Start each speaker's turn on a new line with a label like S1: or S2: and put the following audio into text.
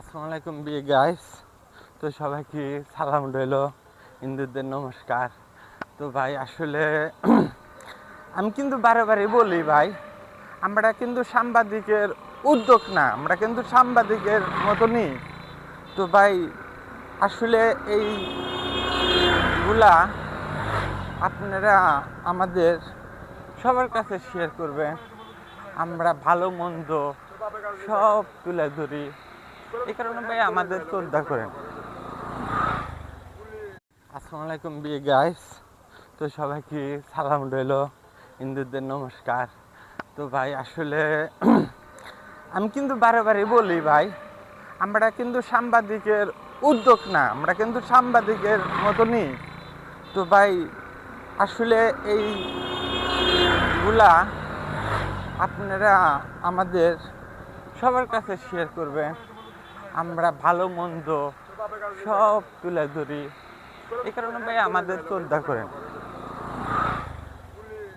S1: আসসালামু আলাইকুম বিয়ে গাইস। তো সবাইকে সালাম রইল, হিন্দুদের নমস্কার। তো ভাই আসলে আমি কিন্তু বারে বারে বলি ভাই, আমরা কিন্তু সাংবাদিকের উদ্যোগ না, আমরা কিন্তু সাংবাদিকের মতনই। তো ভাই আসলে এইগুলা আপনারা আমাদের সবার কাছে শেয়ার করবেন। আমরা ভালো মন্দ সব তুলে ধরি, এই কারণে ভাই আমাদের শ্রদ্ধা করেন। আসসালামু আলাইকুম বিয়ে গাইস। তো সবাইকে সালাম রইল, হিন্দুদের নমস্কার। তো ভাই আসলে আমি কিন্তু বারে বারে বলি ভাই, আমরা কিন্তু সাংবাদিকের উদ্যোগ না, আমরা কিন্তু সাংবাদিকের মতনই। তো ভাই আসলে এইগুলা আপনারা আমাদের সবার কাছে শেয়ার করবেন। আমরা ভালো মন্দ সব তুলে ধরি, এই কারণে ভাই আমাদের শ্রদ্ধা করেন।